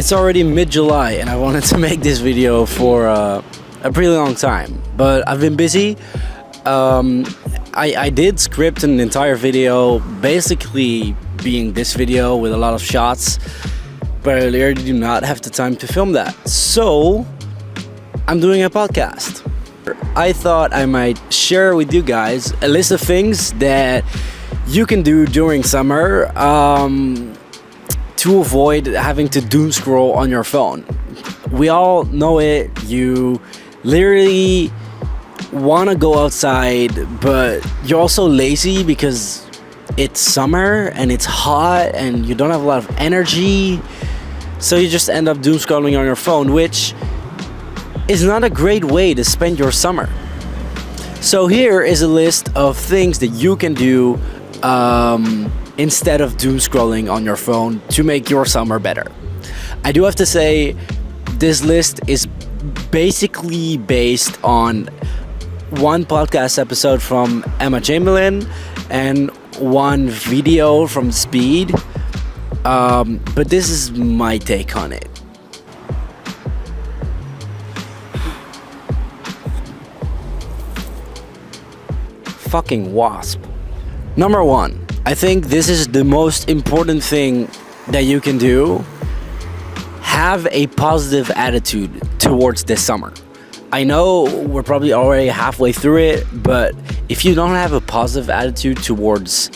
It's already mid-July and I wanted to make this video for a pretty long time, but I've been busy. I did script an entire video, basically being this video with a lot of shots, but I literally do not have the time to film that. So I'm doing a podcast. I thought I might share with you guys a list of things that you can do during summer to avoid having to doom scroll on your phone. We all know it. You literally want to go outside, but you're also lazy because it's summer and it's hot and you don't have a lot of energy. So you just end up doom scrolling on your phone, which is not a great way to spend your summer. So here is a list of things that you can do instead of doom scrolling on your phone to make your summer better. I do have to say, this list is basically based on one podcast episode from Emma Chamberlain and one video from Speed, but this is my take on it. Fucking wasp. Number one, I think this is the most important thing that you can do. Have a positive attitude towards this summer. I know we're probably already halfway through it, but if you don't have a positive attitude towards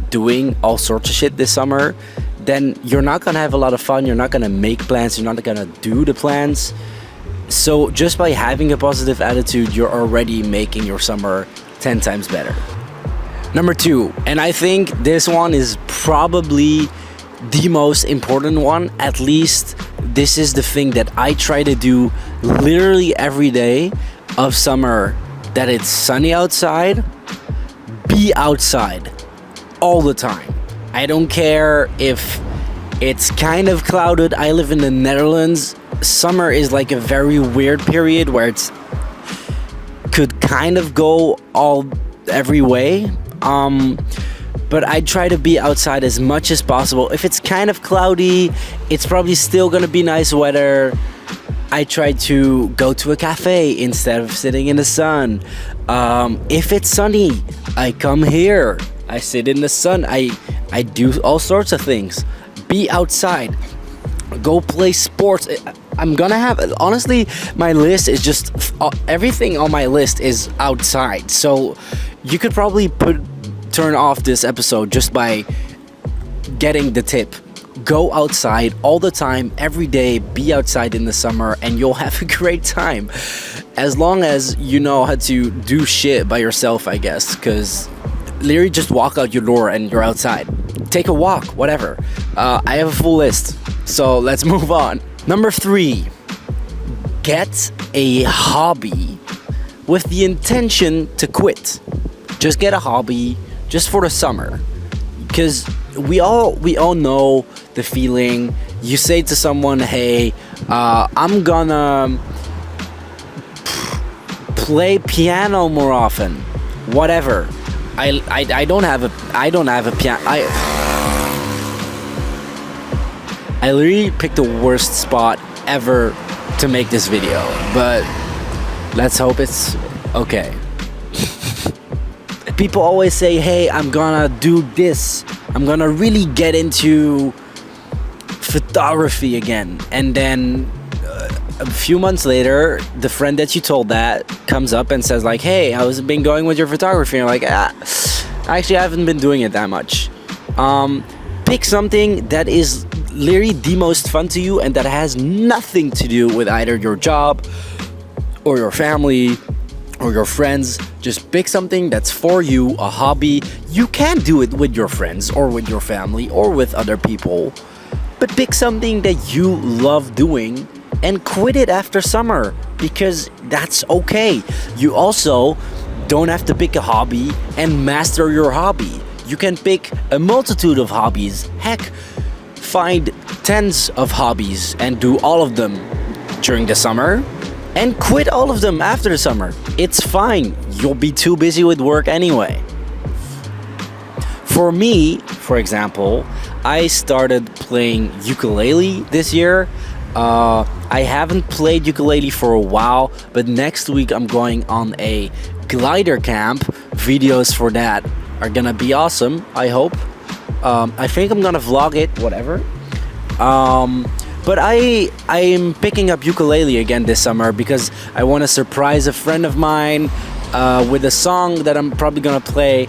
doing all sorts of shit this summer, then you're not gonna have a lot of fun, you're not gonna make plans, you're not gonna do the plans. So just by having a positive attitude, you're already making your summer 10 times better. Number two, and I think this one is probably the most important one, at least this is the thing that I try to do literally every day of summer, that it's sunny outside. Be outside all the time. I don't care if it's kind of clouded. I live in the Netherlands. Summer is like a very weird period where it's could kind of go every way. But I try to be outside as much as possible. If it's kind of cloudy, it's probably still gonna be nice weather. I try to go to a cafe instead of sitting in the sun. If it's sunny, I come here. I sit in the sun. I do all sorts of things. Be outside. Go play sports. I'm gonna have, honestly, my list is just, everything on my list is outside. So you could probably turn off this episode just by getting the tip. Go outside all the time, every day. Be outside in the summer and you'll have a great time. As long as you know how to do shit by yourself, I guess. Because literally just walk out your door and you're outside. Take a walk, whatever. I have a full list. So let's move on. Number three, get a hobby with the intention to quit. Just get a hobby just for the summer, because we all know the feeling. You say to someone, hey, I'm gonna play piano more often, whatever. I don't have a piano. I literally picked the worst spot ever to make this video, but let's hope it's okay. People always say, hey, I'm gonna do this. I'm gonna really get into photography again. And then a few months later, the friend that you told that comes up and says like, hey, how's it been going with your photography? And you're like, actually, I haven't been doing it that much. Pick something that is literally the most fun to you and that has nothing to do with either your job or your family or your friends. Just pick something that's for you, a hobby. You can do it with your friends or with your family or with other people, but pick something that you love doing and quit it after summer, because that's okay. You also don't have to pick a hobby and master your hobby. You can pick a multitude of hobbies. Heck, find tens of hobbies and do all of them during the summer and quit all of them after the summer. It's fine. You'll be too busy with work anyway. For me, for example, I started playing ukulele this year. I haven't played ukulele for a while, but next week I'm going on a glider camp. Videos for that are gonna be awesome, I hope. I think I'm gonna vlog it, whatever. But I'm picking up ukulele again this summer because I want to surprise a friend of mine with a song that I'm probably gonna play.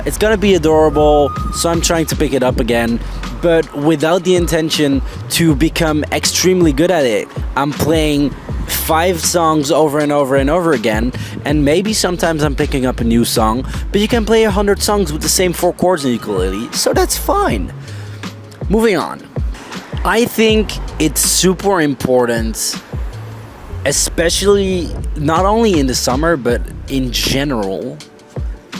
It's gonna be adorable, so I'm trying to pick it up again, but without the intention to become extremely good at it. I'm playing 5 songs over and over and over again, and maybe sometimes I'm picking up a new song, but you can play 100 songs with the same 4 chords in ukulele, so that's fine. Moving on. I think it's super important, especially not only in the summer, but in general.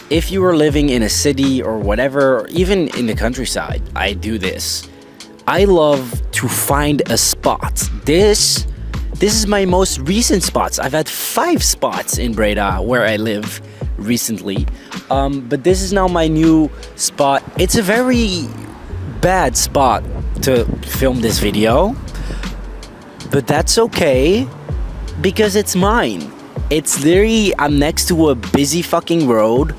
If you are living in a city or whatever, or even in the countryside, I do this. I love to find a spot. This is my most recent spots. I've had 5 spots in Breda where I live recently. But this is now my new spot. It's a very bad spot to film this video, but that's okay because it's mine. It's literally, I'm next to a busy fucking road.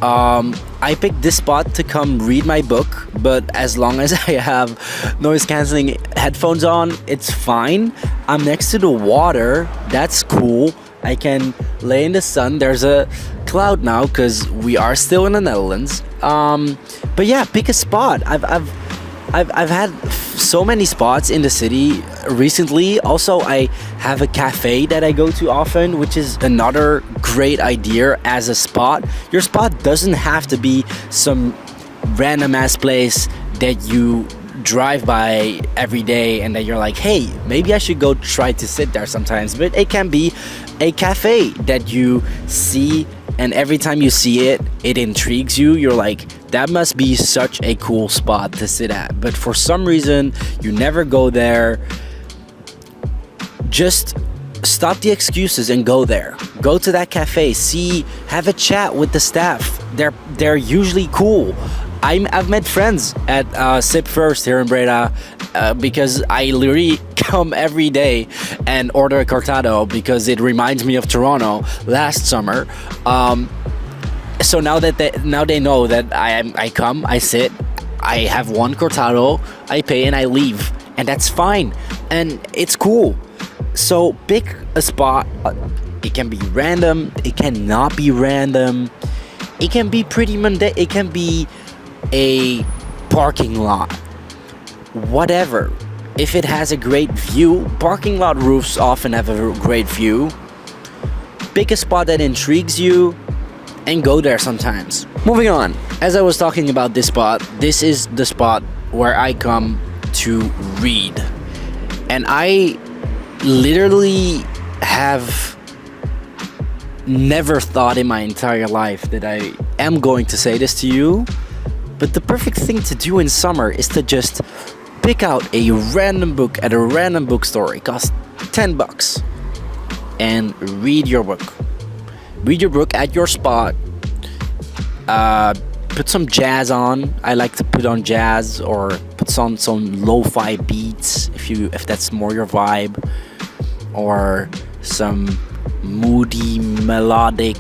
I picked this spot to come read my book, but as long as I have noise cancelling headphones on, it's fine. I'm next to the water, that's cool. I can lay in the sun. There's a cloud now because we are still in the Netherlands. But yeah, pick a spot. I've had so many spots in the city recently. Also, I have a cafe that I go to often, which is another great idea as a spot. Your spot doesn't have to be some random ass place that you drive by every day and that you're like, hey, maybe I should go try to sit there sometimes. But it can be a cafe that you see, and every time you see it, it intrigues you. You're like, that must be such a cool spot to sit at. But for some reason, you never go there. Just stop the excuses and go there. Go to that cafe. Have a chat with the staff. They're usually cool. I've met friends at Sip First here in Breda because I literally come every day and order a cortado because it reminds me of Toronto last summer. So now they know that I come, I sit, I have one cortado, I pay and I leave, and that's fine, and it's cool. So pick a spot. It can be random, it cannot be random, it can be pretty mundane, it can be a parking lot, whatever. If it has a great view, parking lot roofs often have a great view. Pick a spot that intrigues you and go there sometimes. Moving on, as I was talking about this spot, this is the spot where I come to read. And I literally have never thought in my entire life that I am going to say this to you, but the perfect thing to do in summer is to just pick out a random book at a random bookstore. It costs $10 and read your book. Read your book at your spot. Put some jazz on. I like to put on jazz or put on some lo-fi beats if that's more your vibe, or some moody melodic.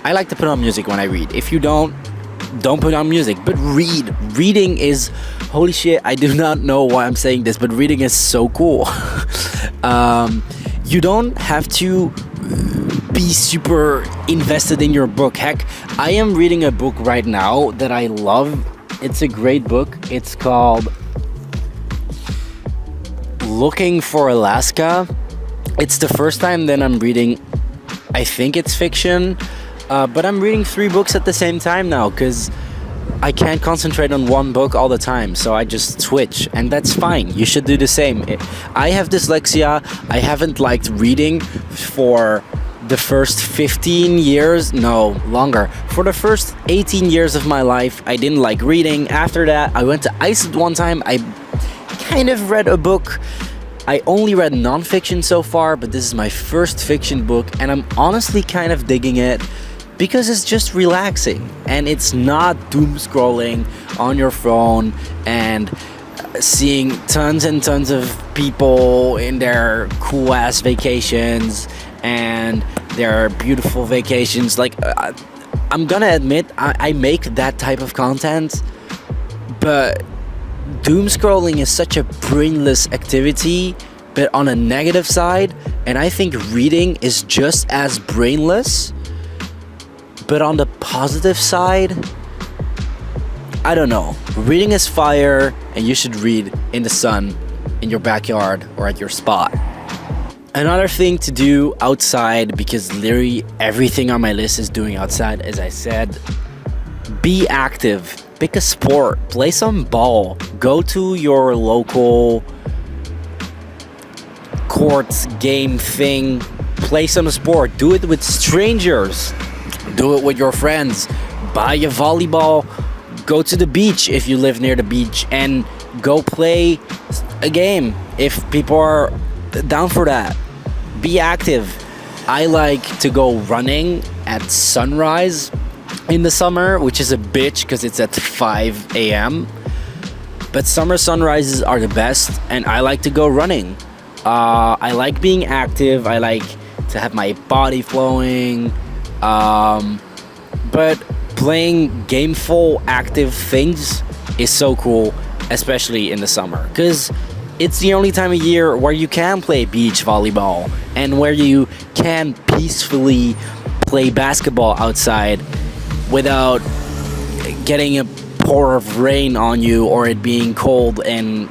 I like to put on music when I read. If you don't put on music, but read. Reading is, holy shit, I do not know why I'm saying this, but reading is so cool. You don't have to be super invested in your book. Heck, I am reading a book right now that I love. It's a great book. It's called Looking for Alaska. It's the first time that I'm reading, I think it's fiction, but I'm reading 3 books at the same time now because I can't concentrate on one book all the time, so I just switch, and that's fine. You should do the same. I have dyslexia. I haven't liked reading for the first 15 years, no, longer. For the first 18 years of my life, I didn't like reading. After that, I went to Iceland one time. I kind of read a book. I only read non-fiction so far, but this is my first fiction book, and I'm honestly kind of digging it because it's just relaxing and it's not doom scrolling on your phone and seeing tons and tons of people in their cool ass vacations and their beautiful vacations. Like, I'm gonna admit, I make that type of content, but doom scrolling is such a brainless activity, but on a negative side. And I think reading is just as brainless, but on the positive side, I don't know. Reading is fire, and you should read in the sun, in your backyard, or at your spot. Another thing to do outside, because literally everything on my list is doing outside, as I said, be active. Pick a sport, play some ball, go to your local courts, game thing, play some sport, do it with strangers, do it with your friends, buy a volleyball, go to the beach if you live near the beach, and go play a game if people are down for that. Be active. I like to go running at sunrise in the summer, which is a bitch because it's at 5 a.m. But summer sunrises are the best, and I like to go running. I like being active. I like to have my body flowing. But playing gameful, active things is so cool, especially in the summer, because it's the only time of year where you can play beach volleyball and where you can peacefully play basketball outside without getting a pour of rain on you or it being cold, and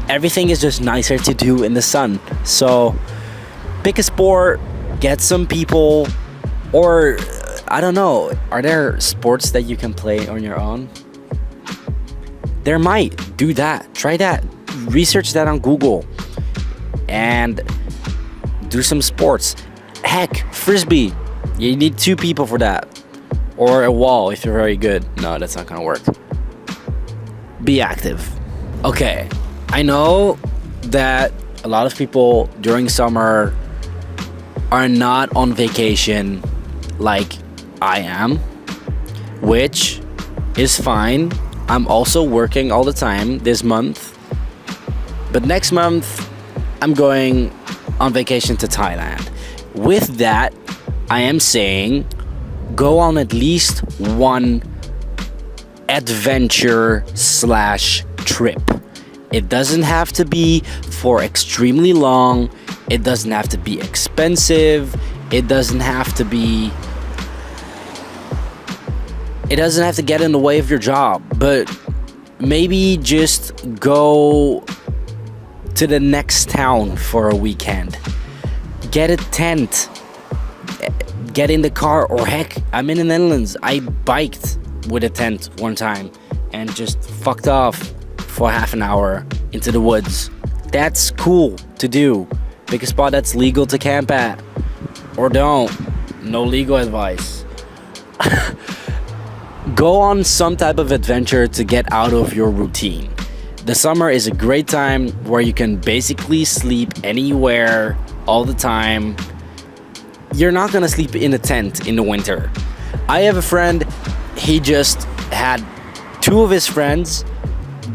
everything is just nicer to do in the sun. So pick a sport, get some people, or I don't know, are there sports that you can play on your own? There might. Do that. Try that. Research that on Google and do some sports. Heck, frisbee. You need 2 people for that. Or a wall if you're very good. No, that's not gonna work. Be active. Okay, I know that a lot of people during summer are not on vacation like I am, which is fine. I'm also working all the time this month, but next month I'm going on vacation to Thailand. With that, I am saying go on at least one adventure / trip. It doesn't have to be for extremely long. It doesn't have to be expensive. It doesn't have to get in the way of your job, but maybe just go to the next town for a weekend. Get a tent. Get in the car, or heck, I'm in the Netherlands. I biked with a tent one time and just fucked off for half an hour into the woods. That's cool to do. Pick a spot that's legal to camp at, or don't. No legal advice. Go on some type of adventure to get out of your routine. The summer is a great time where you can basically sleep anywhere all the time. You're not gonna sleep in a tent in the winter. I have a friend, he just had 2 of his friends.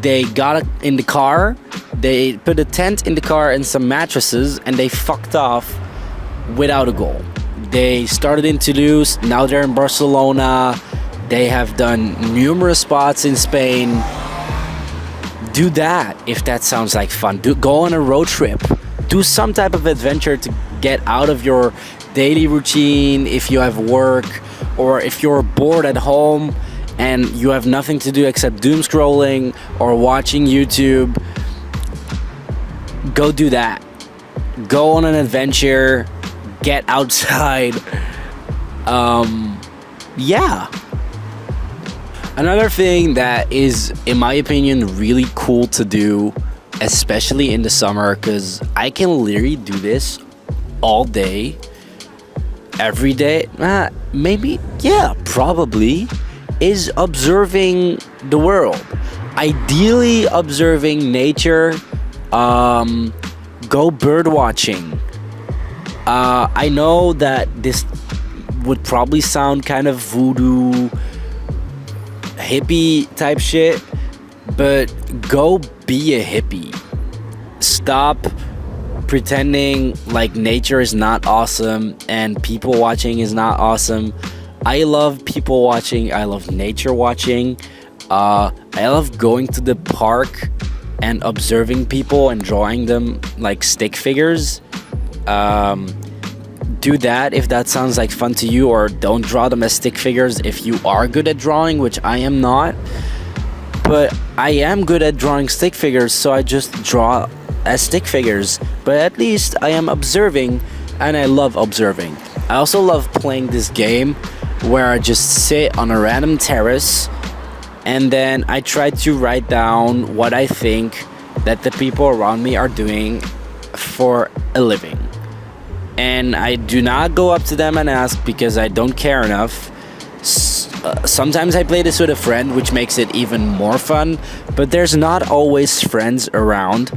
They got in the car, they put a tent in the car and some mattresses, and they fucked off without a goal. They started in Toulouse, now they're in Barcelona. They have done numerous spots in Spain. Do that if that sounds like fun. Go on a road trip. Do some type of adventure to get out of your daily routine if you have work, or if you're bored at home and you have nothing to do except doom scrolling or watching YouTube. Go do that. Go on an adventure. Get outside. Yeah. Another thing that is, in my opinion, really cool to do, especially in the summer, because I can literally do this all day, every day, probably, is observing the world. Ideally observing nature. Go bird watching. I know that this would probably sound kind of voodoo, hippie type shit, but go be a hippie. Stop pretending like nature is not awesome and people watching is not awesome. I love people watching. I love nature watching. I love going to the park and observing people and drawing them like stick figures. Do that if that sounds like fun to you, or don't draw them as stick figures if you are good at drawing, which I am not. But I am good at drawing stick figures, so I just draw as stick figures. But at least I am observing, and I love observing. I also love playing this game where I just sit on a random terrace and then I try to write down what I think that the people around me are doing for a living. And I do not go up to them and ask because I don't care enough. Sometimes I play this with a friend, which makes it even more fun, but there's not always friends around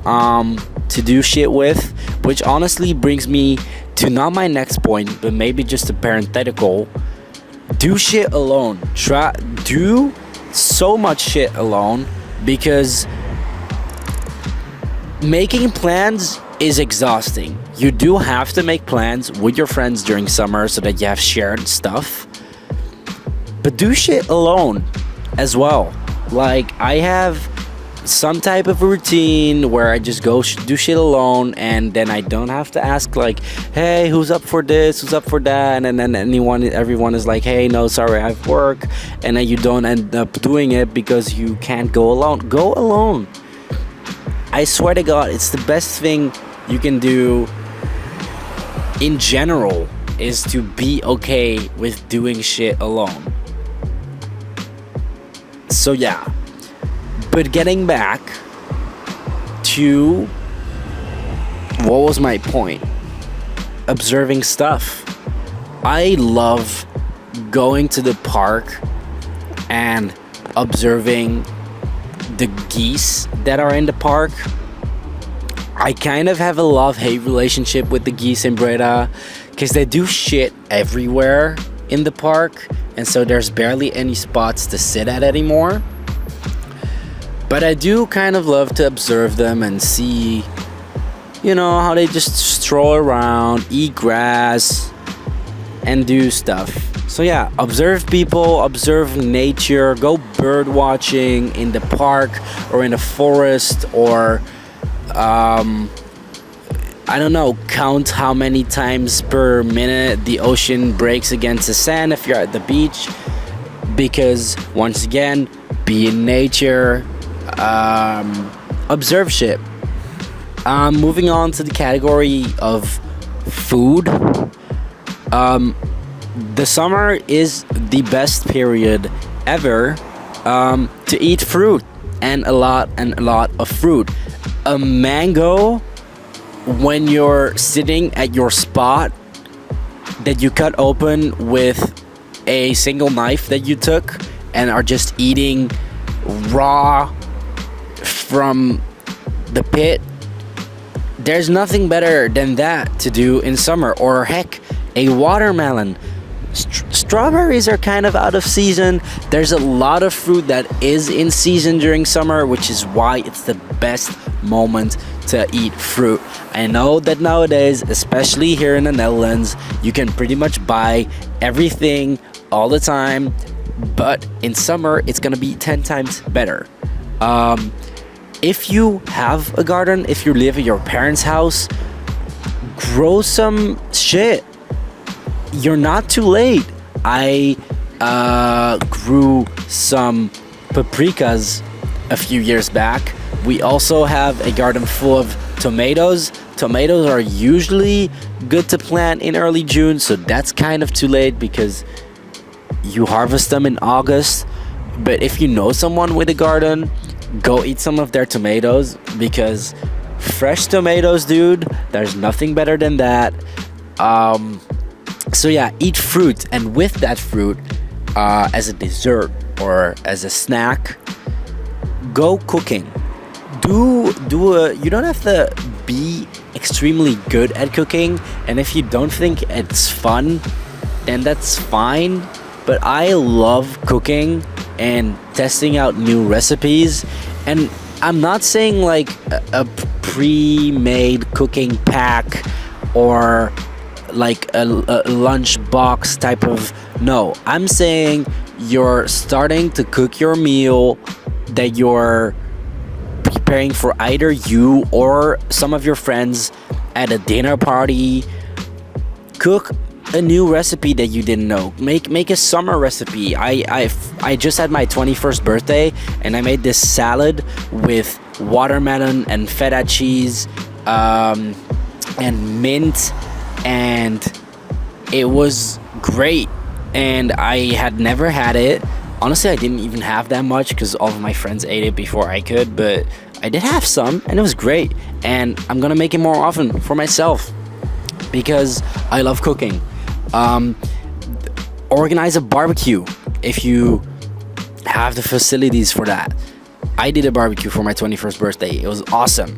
to do shit with, which honestly brings me to not my next point, but maybe just a parenthetical. Do shit alone. Do so much shit alone, because making plans is exhausting. You do have to make plans with your friends during summer so that you have shared stuff, but do shit alone as well. Like, I have some type of routine where I just go do shit alone, and then I don't have to ask like, hey, who's up for this, who's up for that, and then everyone is like, hey, no, sorry, I have work, and then you don't end up doing it because you can't go alone. Go alone. I swear to God, it's the best thing you can do in general, is to be okay with doing shit alone. So yeah. But getting back to what was my point? Observing stuff. I love going to the park and observing the geese that are in the park. I kind of have a love-hate relationship with the geese in Breda, because they do shit everywhere in the park, and so there's barely any spots to sit at anymore. But I do kind of love to observe them and see, how they just stroll around, eat grass, and do stuff. So yeah, observe people, observe nature, go bird watching in the park or in the forest, or I don't know, count how many times per minute the ocean breaks against the sand if you're at the beach. Because once again, be in nature, observe shit. Moving on to the category of food. The summer is the best period ever to eat fruit, and a lot of fruit. A mango, when you're sitting at your spot that you cut open with a single knife that you took and are just eating raw from the pit, there's nothing better than that to do in summer. Or heck, a watermelon. Strawberries are kind of out of season. There's a lot of fruit that is in season during summer, which is why it's the best moment to eat fruit. I know that nowadays, especially here in the Netherlands, you can pretty much buy everything all the time, but in summer it's gonna be 10 times better. If you have a garden, if you live at your parents' house, grow some shit. You're not too late. I grew some paprikas a few years back. We also have a garden full of tomatoes. Tomatoes are usually good to plant in early June, so that's kind of too late because you harvest them in August. But if you know someone with a garden, go eat some of their tomatoes, because fresh tomatoes, dude, there's nothing better than that. So yeah, eat fruit, and with that fruit, as a dessert or as a snack, go cooking. You don't have to be extremely good at cooking, and if you don't think it's fun, then that's fine. But I love cooking and testing out new recipes, and I'm not saying like a pre-made cooking pack or like a lunch box type of. No, I'm saying you're starting to cook your meal that you're preparing for either you or some of your friends at a dinner party. Cook a new recipe that you didn't know. Make a summer recipe. I just had my 21st birthday and I made this salad with watermelon and feta cheese and mint, and it was great. And I had never had it. Honestly, I didn't even have that much because all of my friends ate it before I could, but I did have some and it was great. And I'm gonna make it more often for myself because I love cooking. Organize a barbecue if you have the facilities for that. I did a barbecue for my 21st birthday. It was awesome.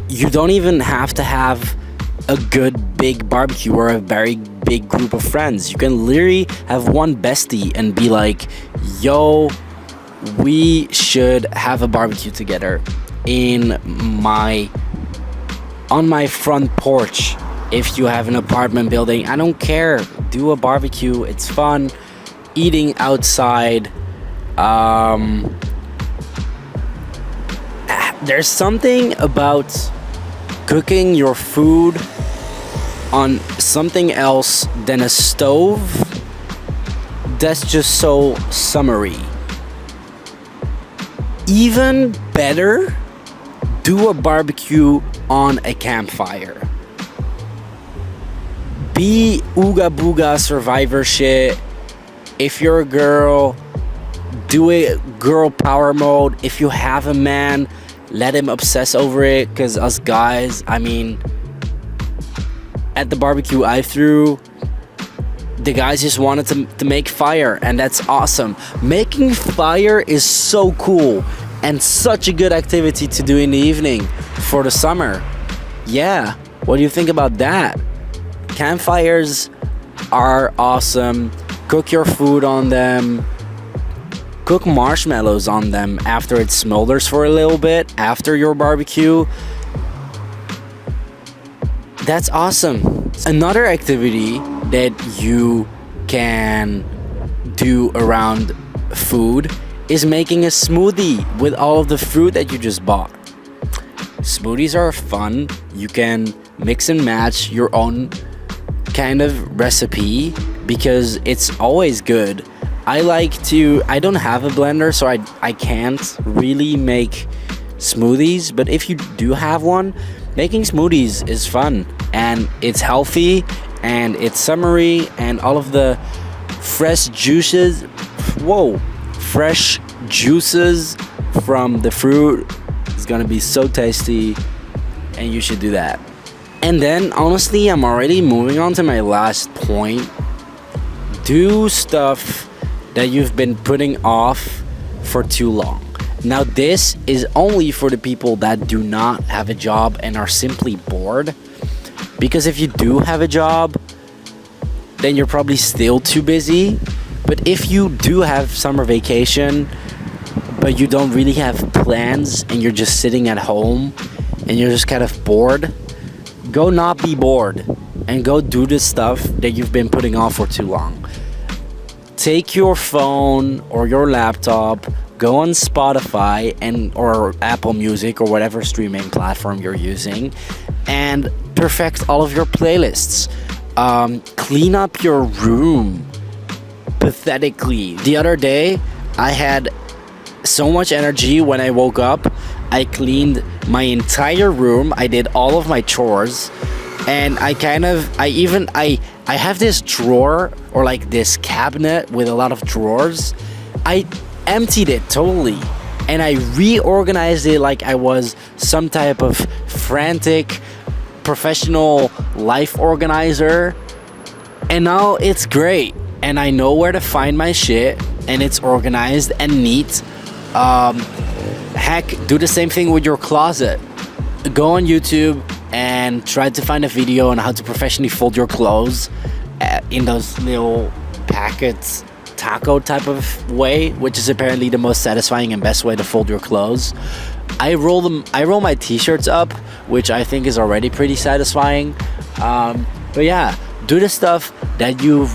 You don't even have to have a good big barbecue or a very big group of friends. You can literally have one bestie and be like, yo, we should have a barbecue together on my front porch. If you have an apartment building, I don't care, do a barbecue. It's fun. Eating outside, there's something about cooking your food on something else than a stove that's just so summery. Even better, do a barbecue on a campfire. Be ooga booga survivor shit. If you're a girl, do it girl power mode. If you have a man, let him obsess over it, because us guys, I mean, at the barbecue I threw, the guys just wanted to make fire, and that's awesome. Making fire is so cool and such a good activity to do in the evening for the summer. Yeah, what do you think about that? Campfires are awesome. Cook your food on them. Cook marshmallows on them after it smolders for a little bit after your barbecue. That's awesome. Another activity that you can do around food is making a smoothie with all of the fruit that you just bought. Smoothies are fun. You can mix and match your own kind of recipe because it's always good. I don't have a blender, so I can't really make smoothies, but if you do have one, making smoothies is fun and it's healthy and it's summery, and all of the fresh juices from the fruit is gonna be so tasty, and you should do that. And then honestly, I'm already moving on to my last point. Do stuff that you've been putting off for too long. Now this is only for the people that do not have a job and are simply bored, because if you do have a job, then you're probably still too busy. But if you do have summer vacation but you don't really have plans and you're just sitting at home and you're just kind of bored, go not be bored and go do the stuff that you've been putting off for too long. Take your phone or your laptop, go on Spotify or Apple Music or whatever streaming platform you're using, and perfect all of your playlists. Clean up your room pathetically. The other day, I had so much energy when I woke up. I cleaned my entire room. I did all of my chores, and I have this drawer or like this cabinet with a lot of drawers. I emptied it totally and I reorganized it like I was some type of frantic professional life organizer, and now it's great and I know where to find my shit and it's organized and neat. Heck, do the same thing with your closet. Go on YouTube and try to find a video on how to professionally fold your clothes in those little packets, taco type of way, which is apparently the most satisfying and best way to fold your clothes. I roll my t-shirts up, which I think is already pretty satisfying. But yeah, do the stuff that you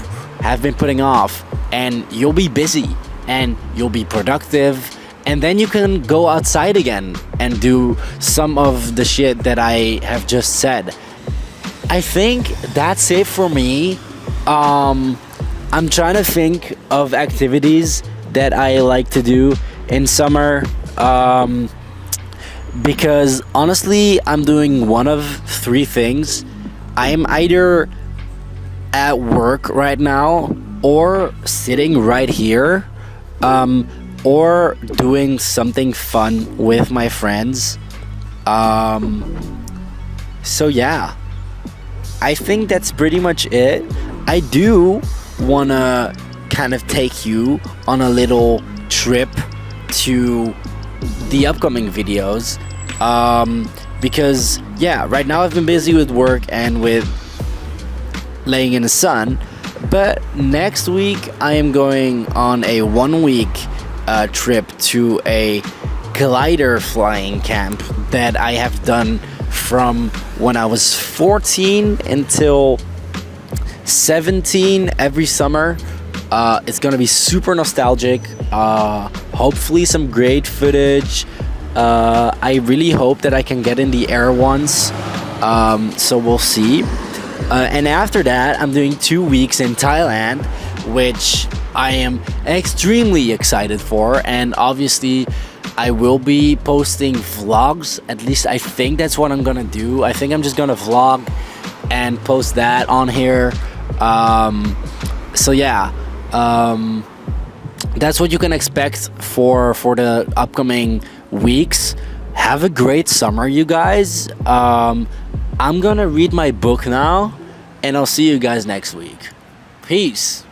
have been putting off, and you'll be busy and you'll be productive, and then you can go outside again and do some of the shit that I have just said. I think that's it for me. I'm trying to think of activities that I like to do in summer. Because honestly, I'm doing one of three things. I'm either at work right now, or sitting right here, or doing something fun with my friends. So yeah, I think that's pretty much it. I do wanna kind of take you on a little trip to the upcoming videos, because yeah, right now I've been busy with work and with laying in the sun, but next week I am going on a 1 week trip to a glider flying camp that I have done from when I was 14 until 17 every summer. It's gonna be super nostalgic. Hopefully some great footage. I really hope that I can get in the air once. So we'll see. And after that, I'm doing 2 weeks in Thailand, which I am extremely excited for. And obviously, I will be posting vlogs. At least I think that's what I'm gonna do. I think I'm just gonna vlog and post that on here. So yeah. That's what you can expect for the upcoming weeks. Have a great summer, you guys. I'm gonna read my book now, and I'll see you guys next week. Peace.